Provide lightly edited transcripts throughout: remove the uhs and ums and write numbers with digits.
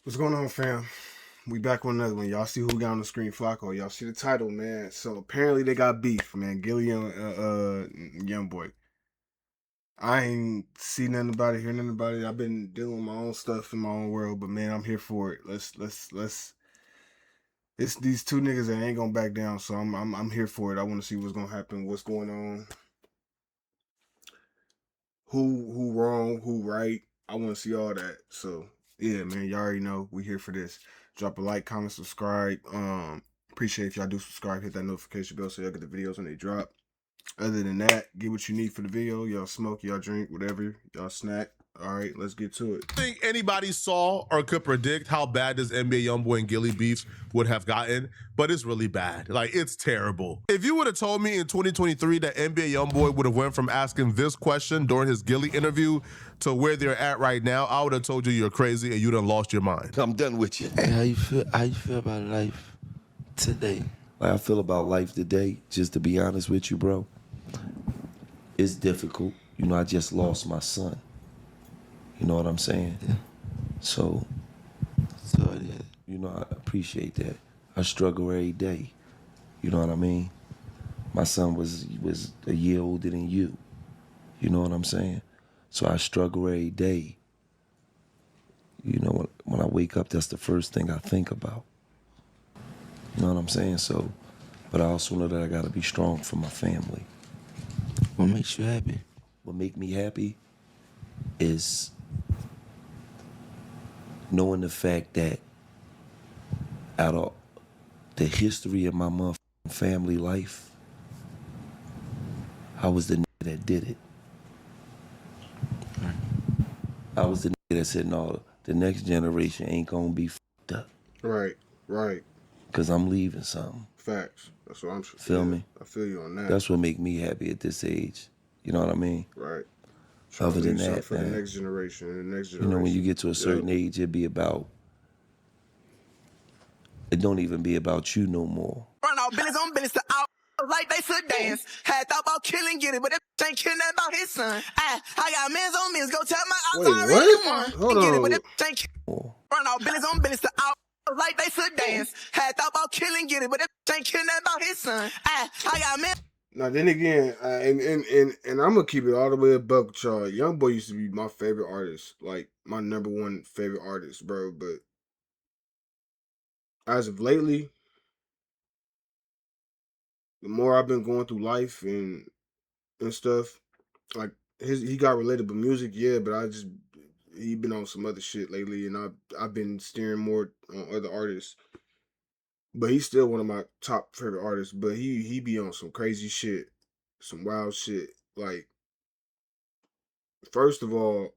What's going on, fam? We back with another one. Y'all see who got on the screen, Flacco. Y'all see the title, man. So apparently they got beef, man. Gillie and YoungBoy. I ain't see nothing about it, hear nothing about it. I've been dealing with my own stuff in my own world, but man, I'm here for it. Let's. It's these two niggas that ain't gonna back down, so I'm here for it. I want to see what's gonna happen, what's going on, who wrong, who right. I want to see all that. So yeah, man, y'all already know we here for this. Drop a like, comment, subscribe. Appreciate if y'all do subscribe, hit that notification bell so y'all get the videos when they drop. Other than that, get what you need for the video. Y'all smoke, y'all drink, whatever, y'all snack. All right, let's get to it. I think anybody saw or could predict how bad this NBA YoungBoy and Gillie beef would have gotten, but it's really bad. Like, it's terrible. If you would have told me in 2023 that NBA YoungBoy would have went from asking this question during his Gillie interview to where they're at right now, I would have told you you're crazy and you done lost your mind. I'm done with you. Hey, how you feel? How you feel about life today? Like I feel about life today, just to be honest with you, bro, it's difficult. You know, I just lost my son. You know what I'm saying? Yeah. So, Yeah. you know, I appreciate that. I struggle every day. You know what I mean? My son was a year older than you. You know what I'm saying? So I struggle every day. You know, when I wake up, that's the first thing I think about. You know what I'm saying? So, but I also know that I gotta be strong for my family. What makes you happy? What make me happy is knowing the fact that out of the history of my motherfucking family life, I was the nigga that did it. I was the nigga that said, no, the next generation ain't gonna be fucked up. Right. Cause I'm leaving something. Facts. That's what I'm saying. Feel me? I feel you on that. That's what make me happy at this age. You know what I mean? Right. Other than that, for man, the next generation and the next you generation. know, when you get to a certain age, it don't even be about you no more. Run all business on business to all like they should dance. Had thought about killing Gillie, but that ain't killing that about his son. I got men's on men's. Go tell my ops Wait, already what? won. Hold Get it, but on. that ain't run all business on business to all like they should dance. Had thought about killing Gillie, but that ain't killing that about his son. I got men. Now then again, and I'm gonna keep it all the way above with y'all. YoungBoy used to be my favorite artist, like my number one favorite artist, bro. But as of lately, the more I've been going through life and stuff, like he got relatable music, yeah. But he been on some other shit lately, and I've been steering more on other artists. But he's still one of my top favorite artists. But he be on some crazy shit, some wild shit. Like, first of all,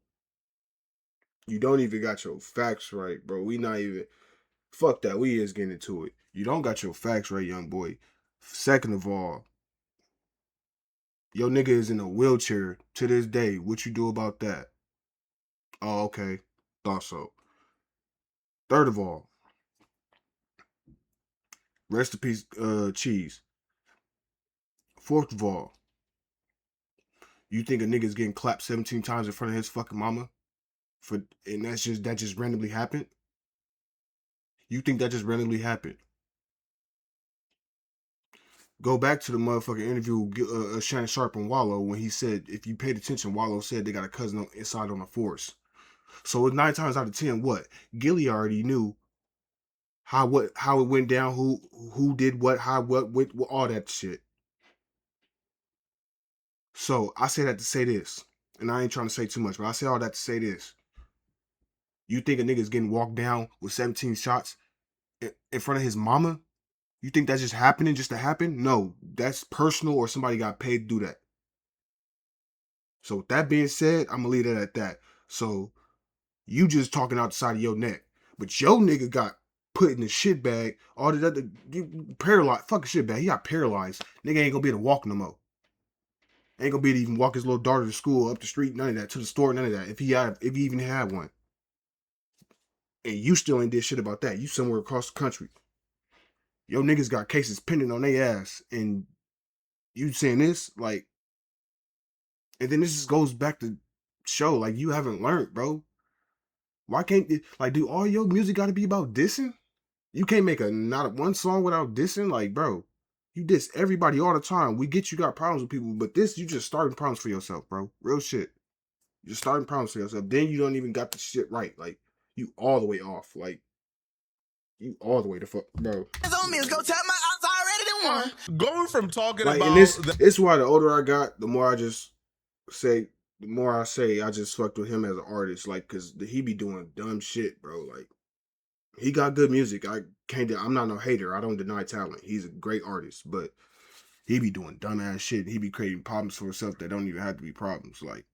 you don't even got your facts right, bro. We not even fuck that. We is getting into it. You don't got your facts right, young boy. Second of all, your nigga is in a wheelchair to this day. What you do about that? Oh, okay. Thought so. Third of all, rest in peace, Cheese. Fourth of all, you think a nigga's getting clapped 17 times in front of his fucking mama? And that just randomly happened? You think that just randomly happened? Go back to the motherfucking interview with Shannon Sharp and Wallow when he said, if you paid attention, Wallow said they got a cousin inside on the force. So 9 times out of 10, what? Gillie already knew how it went down, who did what, how, what, all that shit. So I say that to say this, and I ain't trying to say too much, but I say all that to say this. You think a nigga's getting walked down with 17 shots in front of his mama? You think that's just happening just to happen? No, that's personal or somebody got paid to do that. So with that being said, I'm gonna leave it at that. So you just talking out the side of your neck. But your nigga got put in the shit bag, all the other paralyzed, fucking shit bag. He got paralyzed. Nigga ain't gonna be able to walk no more. Ain't gonna be able to even walk his little daughter to school, up the street, none of that, to the store, none of that. If he even had one. And you still ain't did shit about that. You somewhere across the country. Your niggas got cases pending on their ass. And you saying this, like, and then this just goes back to show, like, you haven't learned, bro. Why can't like do all your music got to be about dissing? You can't make not one song without dissing. Like, bro, you diss everybody all the time. We get you got problems with people, but this you just starting problems for yourself, bro. Real shit. You're starting problems for yourself. Then you don't even got the shit right. Like, you all the way off. Like, you all the way to fuck, bro. Go tell my ops I already won. Going from talking Like, about and it's why the older I got, the more I just say, I just fucked with him as an artist. Like, cause he be doing dumb shit, bro. Like, he got good music. I'm not no hater. I don't deny talent. He's a great artist, but he be doing dumbass shit. He be creating problems for himself that don't even have to be problems. Like,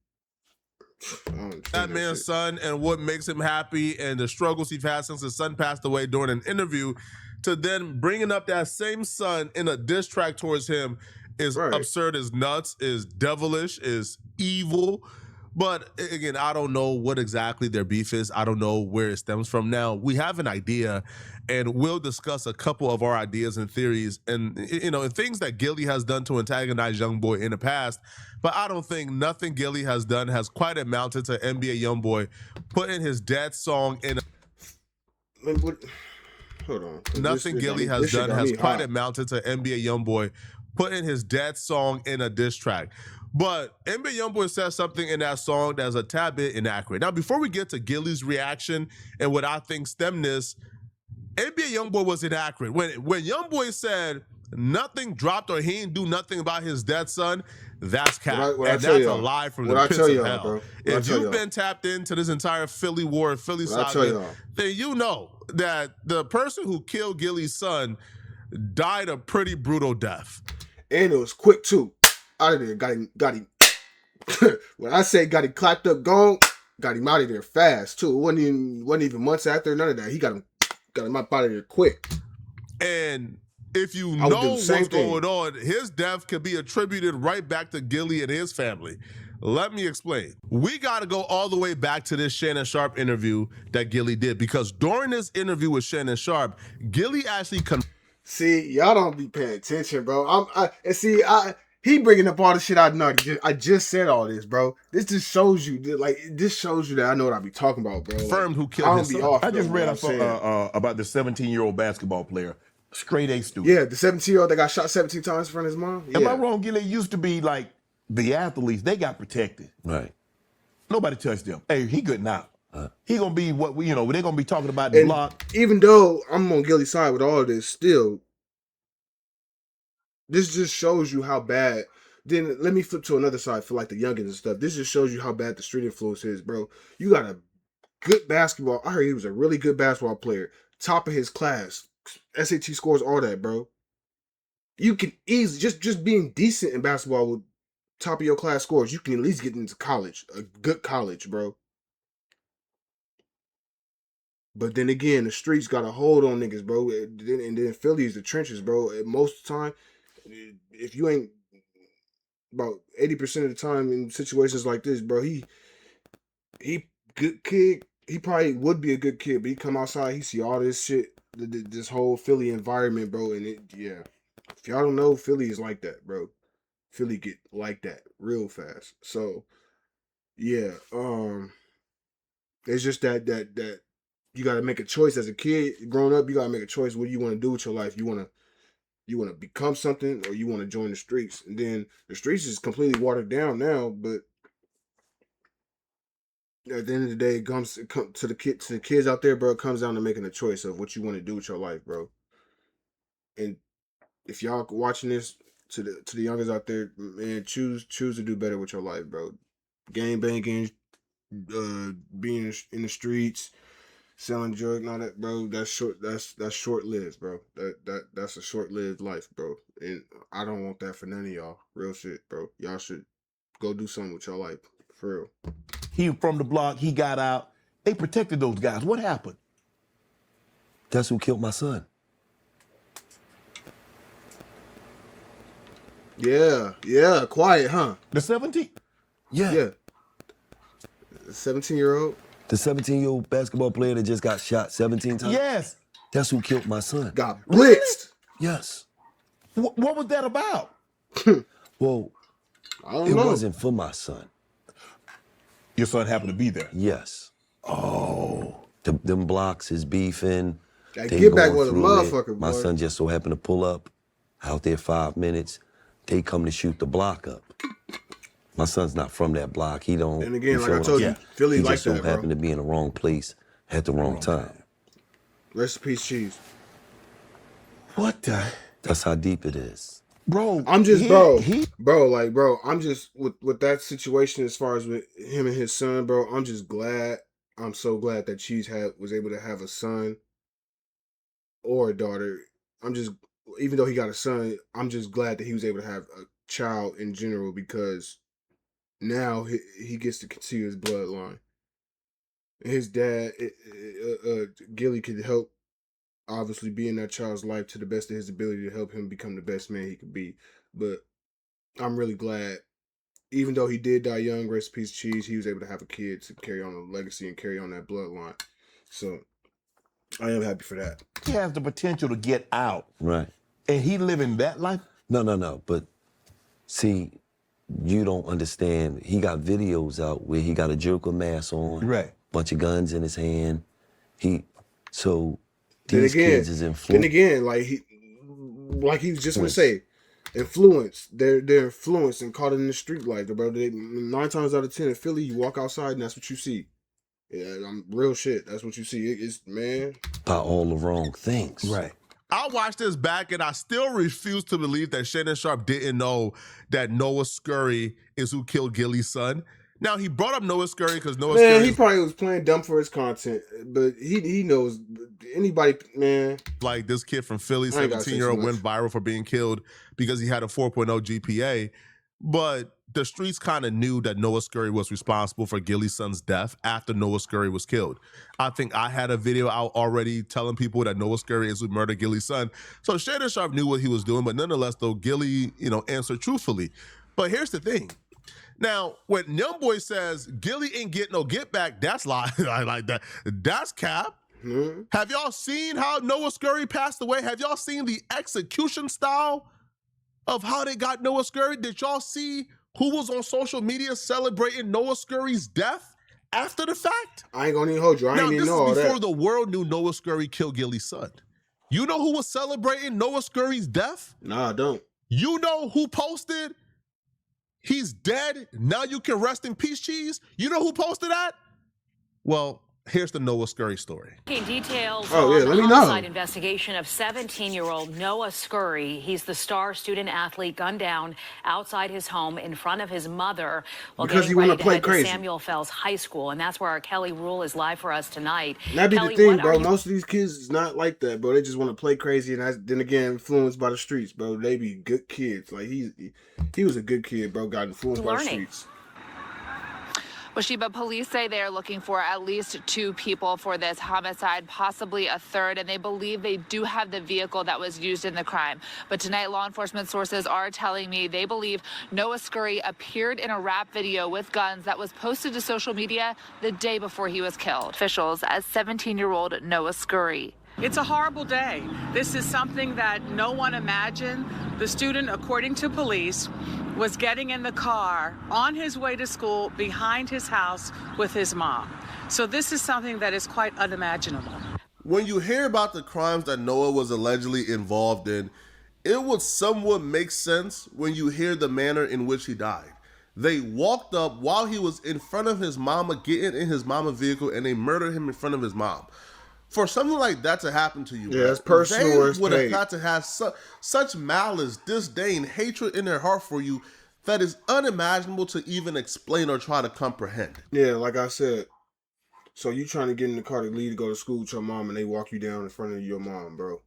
that man's son and what makes him happy and the struggles he's had since his son passed away during an interview, to then bringing up that same son in a diss track towards him is absurd, is nuts, is devilish, is evil. But again, I don't know what exactly their beef is. I don't know where it stems from. Now, we have an idea, and we'll discuss a couple of our ideas and theories and, you know, and things that Gillie has done to antagonize YoungBoy in the past. But I don't think nothing Gillie has done has quite amounted to NBA YoungBoy putting his dad's song in hold on. Nothing Gillie has done has quite amounted to NBA YoungBoy putting his dad's song in a diss track. But NBA YoungBoy says something in that song that's a tad bit inaccurate. Now, before we get to Gillie's reaction and what I think stemmed this, NBA YoungBoy was inaccurate. When YoungBoy said nothing dropped or he didn't do nothing about his dead son, that's cap. And that's a lie from the pits of hell. Bro. If you've been tapped into this entire Philly war, Philly saga, then you know that the person who killed Gillie's son died a pretty brutal death. And it was quick too. Out of there, got him. When I say got him clapped up, gone, got him out of there fast too. It wasn't even months after, none of that. He got him up out of there quick. And if you know what's going on, his death could be attributed right back to Gillie and his family. Let me explain. We got to go all the way back to this Shannon Sharpe interview that Gillie did, because during this interview with Shannon Sharpe, Gillie actually see, y'all don't be paying attention, bro. He bringing up all the shit I know. I just said all this, bro. This just shows you, that I know what I be talking about, bro. Confirmed who killed his son. I just read about the 17-year-old basketball player, straight A student. Yeah, the 17-year-old that got shot 17 times in front of his mom. Yeah. Am I wrong, Gillie? Used to be like the athletes, they got protected. Right. Nobody touched them. Hey, he good now. He gonna be what they're gonna be talking about in the block. Even though I'm on Gillie's side with all of this, still, this just shows you how bad. Then let me flip to another side for like the youngins and stuff. This just shows you how bad the street influence is, bro. You got a good basketball. I heard he was a really good basketball player, top of his class, SAT scores, all that, bro. You can easily just being decent in basketball with top of your class scores. You can at least get into college, a good college, bro. But then again, the streets got a hold on niggas, bro. And then Philly is the trenches, bro. And most of the time, if you ain't about 80% of the time in situations like this, bro, he good kid. He probably would be a good kid, but he come outside, he see all this shit, this whole Philly environment, bro. And if y'all don't know, Philly is like that, bro. Philly get like that real fast. So yeah, it's just that you got to make a choice as a kid. Growing up, you got to make a choice. What do you want to do with your life? You want to become something, or you want to join the streets? And then the streets is completely watered down now. But at the end of the day, it comes to the kids out there, bro. It comes down to making a choice of what you want to do with your life, bro. And if y'all watching this, to the youngers out there, man, choose to do better with your life, bro. Gang banging, being in the streets, selling drugs and all that, bro, that's short-lived, bro. That's a short-lived life, bro. And I don't want that for none of y'all. Real shit, bro. Y'all should go do something with your life. For real. He from the block, he got out. They protected those guys. What happened? That's who killed my son. Yeah, quiet, huh? The 17? Yeah. 17-year-old. The 17-year-old basketball player that just got shot 17 times? Yes. That's who killed my son. Got blitzed. Yes. What was that about? Well, I don't know. It wasn't for my son. Your son happened to be there? Yes. Oh. Them blocks is beefing. That They get back going was a through it. motherfucker, My boy. son just so happened to pull up out there 5 minutes. They come to shoot the block up. My son's not from that block. He don't. And again, you like feel I what told I'm you, saying? Philly He like just so that, bro. happened to be in the wrong place at the wrong time. Rest in peace, Cheese. What the? That's how deep it is. Bro, I'm just, he bro, I'm just, with that situation as far as with him and his son, bro, I'm just glad. I'm so glad that Cheese was able to have a son or a daughter. I'm just, even though he got a son, I'm just glad that he was able to have a child in general, because now he gets to continue his bloodline. And his dad, Gillie, could help, obviously, be in that child's life to the best of his ability to help him become the best man he could be. But I'm really glad, even though he did die young, rest in peace, Cheese, he was able to have a kid to carry on the legacy and carry on that bloodline. So I am happy for that. has the potential to get out. Right. And he living that life? No. But see, you don't understand. He got videos out where he got a Joker mask on. Right. Bunch of guns in his hand. So Then these again, kids is influenced. like he was just gonna say, influenced. They're influenced and caught in the street life, bro. 9 times out of 10 in Philly, you walk outside and that's what you see. Yeah, I'm real shit. That's what you see. It's man. By all the wrong things. Right. I watched this back and I still refuse to believe that Shannon Sharp didn't know that Noah Scurry is who killed Gillie's son. Now, he brought up Noah Scurry because Noah Man, Scurry he probably was playing dumb for his content, but he knows anybody, man. like this kid from Philly, I ain't gotta say 17-year-old, too went much. viral for being killed because he had a 4.0 GPA. But the streets kind of knew that Noah Scurry was responsible for Gillie's son's death after Noah Scurry was killed. I think I had a video out already telling people that Noah Scurry is who murdered Gillie's son. So Shannon Sharp knew what he was doing, but nonetheless, though, Gillie, answered truthfully. But here's the thing. Now, when YoungBoy says Gillie ain't get no get back, that's lie. I like that. That's cap. Mm-hmm. Have y'all seen how Noah Scurry passed away? Have y'all seen the execution style of how they got Noah Scurry? Did y'all see who was on social media celebrating Noah Scurry's death after the fact? I ain't gonna even hold you. I Now, ain't even this know all is before that. the world knew Noah Scurry killed Gillie's son. You know who was celebrating Noah Scurry's death? Nah, I don't. You know who posted, "He's dead, now you can rest in peace, Cheese"? You know who posted that? Well, here's the Noah Scurry story. Details Oh, yeah, on let the me know. homicide investigation of 17-year-old Noah Scurry. He's the star student athlete gunned down outside his home in front of his mother while Because he getting wanna ready to play head crazy. to Samuel Fells High School. And that's where our Kelly Rule is live for us tonight. And that be Kelly, the thing, what are bro. you- Most of these kids is not like that, bro. They just want to play crazy, and then again, influenced by the streets, bro. They be good kids. Like he was a good kid, bro. Got influenced by the Learning. streets. Well, Sheba, police say they're looking for at least 2 people for this homicide, possibly a third, and they believe they do have the vehicle that was used in the crime. But tonight, law enforcement sources are telling me they believe Noah Scurry appeared in a rap video with guns that was posted to social media the day before he was killed. Officials as 17-year-old Noah Scurry. It's a horrible day. This is something that no one imagined. The student, according to police, was getting in the car on his way to school behind his house with his mom. So this is something that is quite unimaginable. When you hear about the crimes that Noah was allegedly involved in, it would somewhat make sense when you hear the manner in which he died. They walked up while he was in front of his mama, getting in his mama vehicle, and they murdered him in front of his mom. For something like that to happen to you, Yeah, it's personal or it's they would have paid. had to have such malice, disdain, hatred in their heart for you that is unimaginable to even explain or try to comprehend. Yeah, like I said. So you trying to get in the car to leave to go to school with your mom, and they walk you down in front of your mom, bro.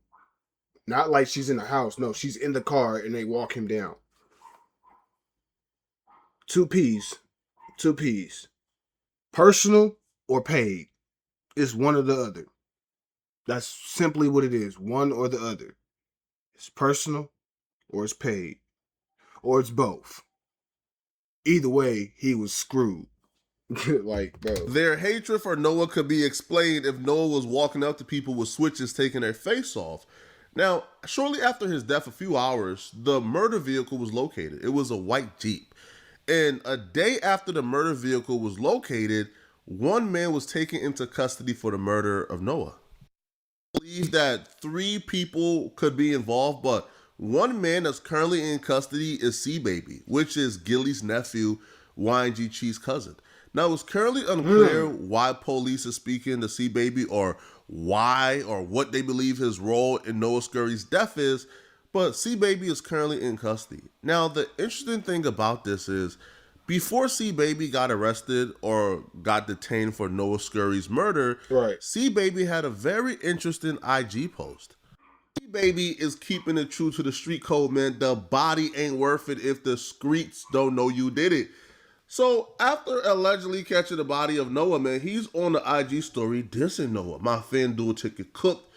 Not like she's in the house. No, she's in the car, and they walk him down. Two P's. Personal or paid. It's one or the other. That's simply what it is. One or the other. It's personal or it's paid. Or it's both. Either way, he was screwed. Like, bro. Their hatred for Noah could be explained if Noah was walking up to people with switches taking their face off. Now, shortly after his death, a few hours, the murder vehicle was located. It was a white Jeep. And a day after the murder vehicle was located, one man was taken into custody for the murder of Noah. I believe that 3 people could be involved, but one man that's currently in custody is C-Baby, which is Gillie's nephew, YG Chi's cousin. Now, it's currently unclear why police are speaking to C-Baby or why or what they believe his role in Noah Scurry's death is, but C-Baby is currently in custody. Now, the interesting thing about this is, before C-Baby got arrested or got detained for Noah Scurry's murder, C-Baby had a very interesting IG post. C-Baby is keeping it true to the street code, man. The body ain't worth it if the streets don't know you did it. So after allegedly catching the body of Noah, man, he's on the IG story dissing Noah. My FanDuel ticket cooked.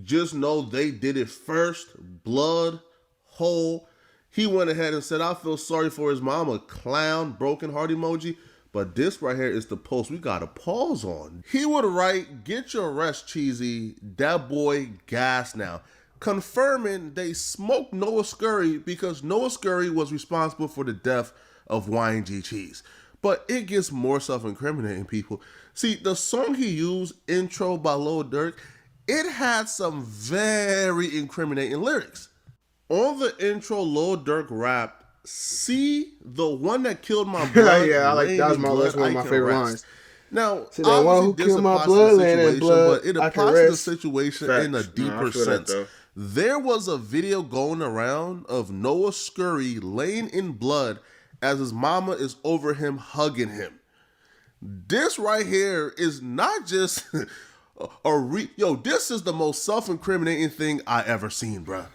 Just know they did it first. Blood, whole. He went ahead and said, I feel sorry for his mama. Clown, broken heart emoji. But this right here is the post we got to pause on. He would write, get your rest, Cheesy. That boy gas now. Confirming they smoked Noah Scurry because Noah Scurry was responsible for the death of YG Cheese. But it gets more self-incriminating, people. See, the song he used, Intro by Lil Durk, it had some very incriminating lyrics. On the intro, Lil Durk rap, see the one that killed my blood. Yeah, I like that. Was one of my favorite lines. Now, see, the one who killed my blood, but it applies to the situation in a deeper sense. There was a video going around of Noah Scurry laying in blood as his mama is over him hugging him. This right here is not just this is the most self-incriminating thing I ever seen, bruh.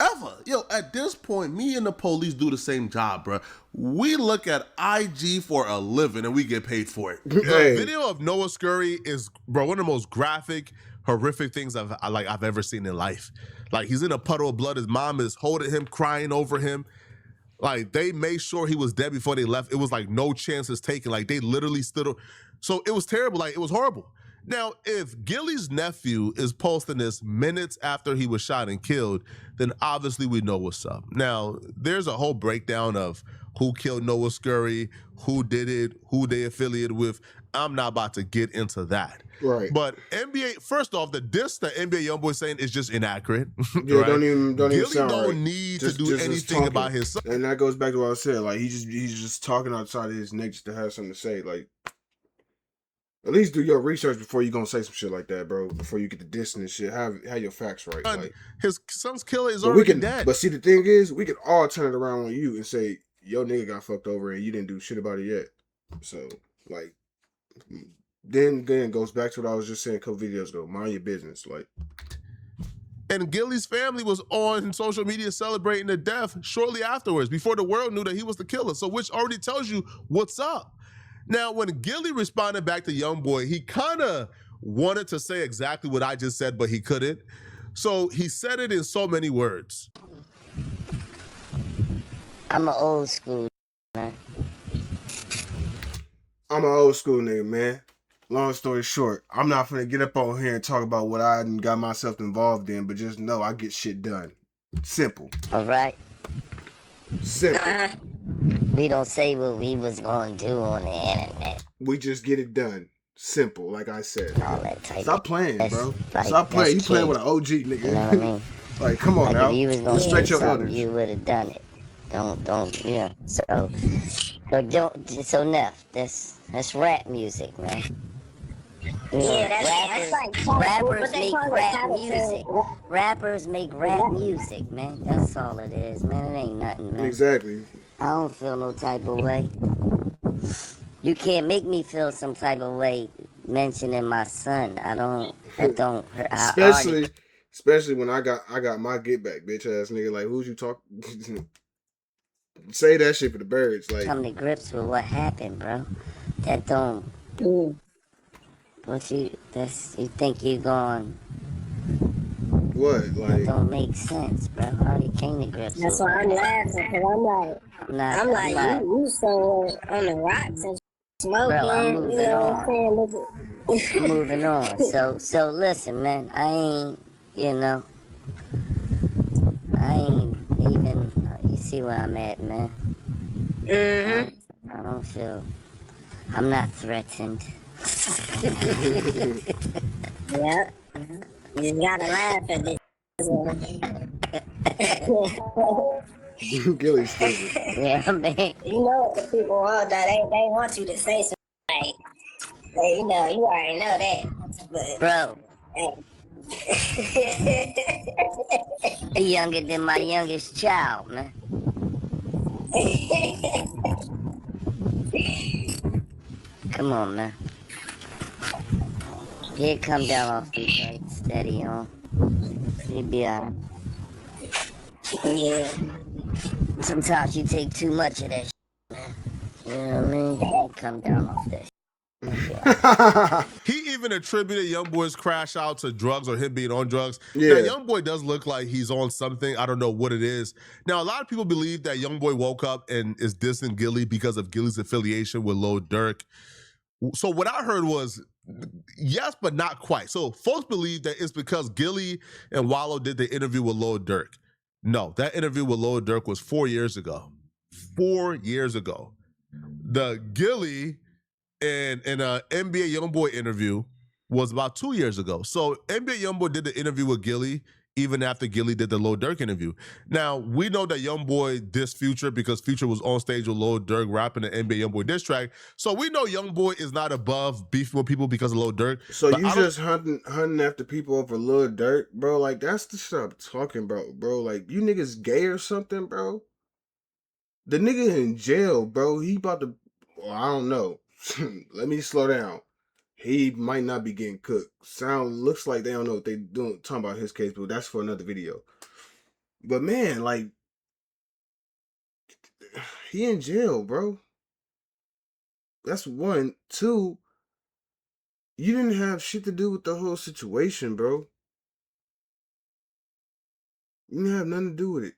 Ever. Yo, at this point, me and the police do the same job, bruh. We look at IG for a living and we get paid for it. The video of Noah Scurry is, bro, one of the most graphic, horrific things I've ever seen in life. Like, he's in a puddle of blood. His mom is holding him, crying over him. Like, they made sure he was dead before they left. It was like no chances taken. Like, they literally stood up. So it was terrible. Like, it was horrible. Now, if Gillie's nephew is posting this minutes after he was shot and killed, then obviously we know what's up. Now, there's a whole breakdown of who killed Noah Scurry, who did it, who they affiliated with. I'm not about to get into that. Right. But NBA, first off, the diss that NBA YoungBoy saying is just inaccurate. Yeah, right? don't even Gillie sound don't need to do anything about his son. And that goes back to what I said. Like, he's just talking outside of his neck just to have something to say. Like, at least do your research before you gonna say some shit like that, bro. Before you get the dissing and shit, have your facts right. Like, his son's killer is already dead. But see, the thing is, we can all turn it around on you and say, yo, nigga got fucked over and you didn't do shit about it yet. So, like, then again, goes back to what I was just saying a couple videos ago. Mind your business, like. And Gillie's family was on social media celebrating the death shortly afterwards, before the world knew that he was the killer. So, which already tells you what's up. Now, when Gillie responded back to YoungBoy, he kind of wanted to say exactly what I just said, but he couldn't. So he said it in so many words. I'm an old school man. I'm an old school nigga, man. Long story short, I'm not finna get up on here and talk about what I got myself involved in, but just know I get shit done. Simple. All right. Simple. We don't say what we was going to do on the internet. We just get it done. Simple, like I said. All that type. Stop playing, bro. Like, Stop playing. You playing kid. with an OG nigga. You know what I mean? Like, come on like now. If you was gonna respect do your elders. You would have done it. Don't, you know. So Neff, that's rap music, man. Yeah, rappers make rap music. Rappers make rap music, man. That's all it is, man. It ain't nothing, man. Exactly. I don't feel no type of way. You can't make me feel some type of way mentioning my son. I don't. Especially when I got my get back, bitch ass nigga. Like, who's you talking? Say that shit for the birds. Like, come to grips with what happened, bro. That don't. What you think you going? What? Like, that don't make sense, bro. I already came to grips. That's why I'm laughing, because I'm like, you so on the rocks and smoking. Bro, I'm moving you know on. Moving on. So listen, man. I ain't even. You see where I'm at, man. Mm-hmm. I don't feel. I'm not threatened. Yep. You just gotta laugh at this. Gillie's stupid. Yeah, man. You know what the people want, though. They want you to say something like, you know, you already know that. But, Bro, hey. you're younger than my youngest child, man. Come on, man. He'd come down off these lights, steady on. He'd be alright. Yeah. Sometimes you take too much of that man. You know what I mean? He'd come down off that He even attributed YoungBoy's crash out to drugs or him being on drugs. Yeah. Now, YoungBoy does look like he's on something. I don't know what it is. Now, a lot of people believe that YoungBoy woke up and is dissing Gillie because of Gillie's affiliation with Lil Durk. So what I heard was yes, but not quite. So folks believe that it's because Gillie and Wallow did the interview with Lil Durk. No, that interview with Lil Durk was 4 years ago. 4 years ago. The Gillie and a NBA YoungBoy interview was about 2 years ago. So NBA YoungBoy did the interview with Gillie even after Gillie did the Lil Durk interview. Now, we know that YoungBoy dissed Future because Future was on stage with Lil Durk rapping the NBA YoungBoy diss track. So we know YoungBoy is not above beefing with people because of Lil Durk. So you just hunting after people over Lil Durk, bro? Like, that's the shit I'm talking about, bro. Like, you niggas gay or something, bro? The nigga in jail, bro. He about to, well, I don't know. Let me slow down. He might not be getting cooked. Looks like they don't know what they doing talking about his case, but that's for another video. But man, like, he in jail, bro. That's one. Two, you didn't have shit to do with the whole situation, bro. You didn't have nothing to do with it.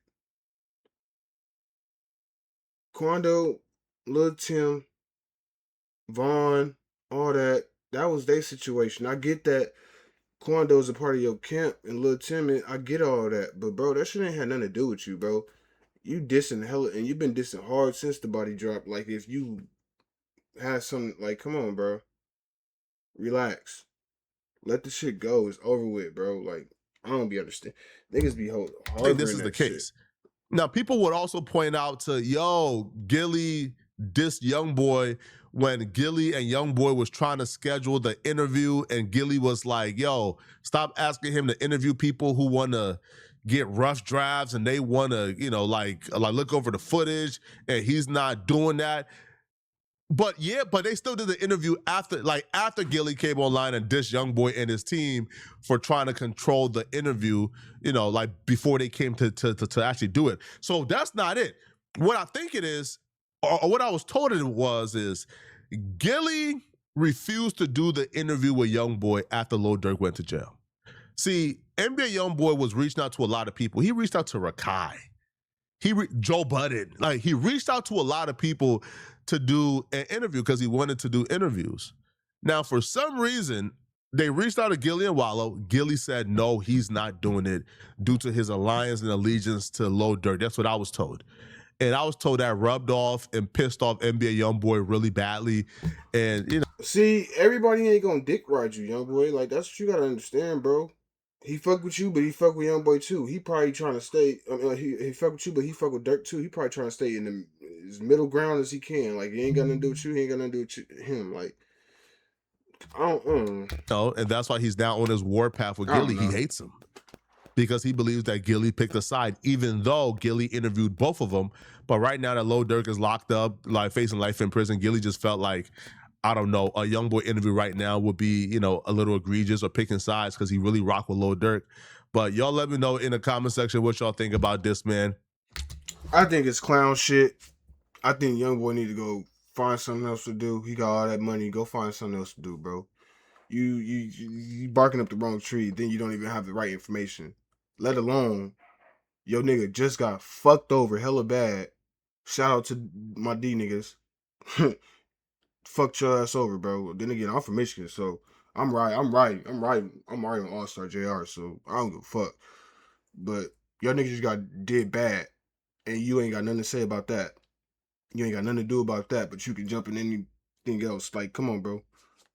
Quando, Lil Tim, Vaughn, all that was their situation. I get that Quando's a part of your camp and Lil Tim, I get all that. But bro, that shit ain't had nothing to do with you, bro. You dissing hella, and you've been dissing hard since the body drop. Like, if you had some, like, come on, bro. Relax. Let the shit go. It's over with, bro. Like, I don't be understand. Niggas be I think this is the case. Shit. Now, people would also point out to, Gillie dissed YoungBoy when Gillie and YoungBoy was trying to schedule the interview, and Gillie was like, yo, stop asking him to interview people who want to get rough drafts and they want to, like look over the footage, and he's not doing that. But they still did the interview after Gillie came online and dissed YoungBoy and his team for trying to control the interview, before they came to actually do it. So that's not it. What I think it is, or what I was told it was, is Gillie refused to do the interview with YoungBoy after Lil Durk went to jail. See, NBA YoungBoy was reaching out to a lot of people. He reached out to Rakai. Joe Budden. Like, he reached out to a lot of people to do an interview because he wanted to do interviews. Now, for some reason, they reached out to Gillie and Wallow. Gillie said no, he's not doing it due to his alliance and allegiance to Lil Durk. That's what I was told. And I was told that rubbed off and pissed off NBA YoungBoy really badly. And, See, everybody ain't gonna dick ride you, YoungBoy. Like, that's what you gotta understand, bro. He fuck with you, but he fuck with YoungBoy too. He probably trying to stay. He fuck with you, but he fuck with Durk too. He probably trying to stay in as middle ground as he can. Like, he ain't got nothing to do with you. He ain't got nothing to do with him. Like, I don't. and that's why he's now on his war path with Gillie. He hates him because he believes that Gillie picked a side, even though Gillie interviewed both of them. But right now that Lil Durk is locked up, like facing life in prison, Gillie just felt like, I don't know, a YoungBoy interview right now would be, a little egregious or picking sides because he really rocked with Lil Durk. But y'all let me know in the comment section what y'all think about this, man. I think it's clown shit. I think YoungBoy need to go find something else to do. He got all that money. Go find something else to do, bro. You barking up the wrong tree. Then you don't even have the right information. Let alone, yo nigga just got fucked over hella bad. Shout out to my D niggas. Fucked your ass over, bro. Then again, I'm from Michigan, so I'm riding on All-Star JR, so I don't give a fuck. But your niggas just got did bad, and you ain't got nothing to say about that. You ain't got nothing to do about that, but you can jump in anything else. Like, come on, bro.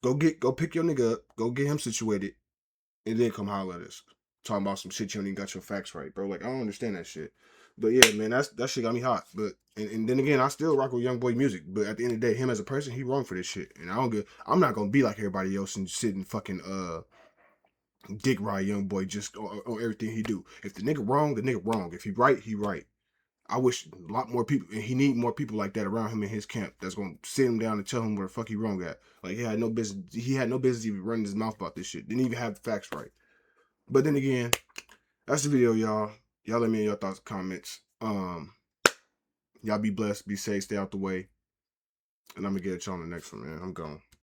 Go pick your nigga up, go get him situated, and then come holler at us. Talking about some shit you ain't even got your facts right, bro. Like, I don't understand that shit. But yeah, man, that shit got me hot. But and then again, I still rock with YoungBoy music. But at the end of the day, him as a person, he wrong for this shit. And I'm not gonna be like everybody else and sit and fucking dick ride YoungBoy just on everything he do. If the nigga wrong, the nigga wrong. If he right, he right. I wish a lot more people, and he need more people like that around him in his camp that's gonna sit him down and tell him where the fuck he wrong at. Like, he had no business even running his mouth about this shit. Didn't even have the facts right. But then again, that's the video, y'all. Y'all let me know your thoughts and comments. Y'all be blessed, be safe, stay out the way. And I'm gonna get at y'all on the next one, man. I'm gone.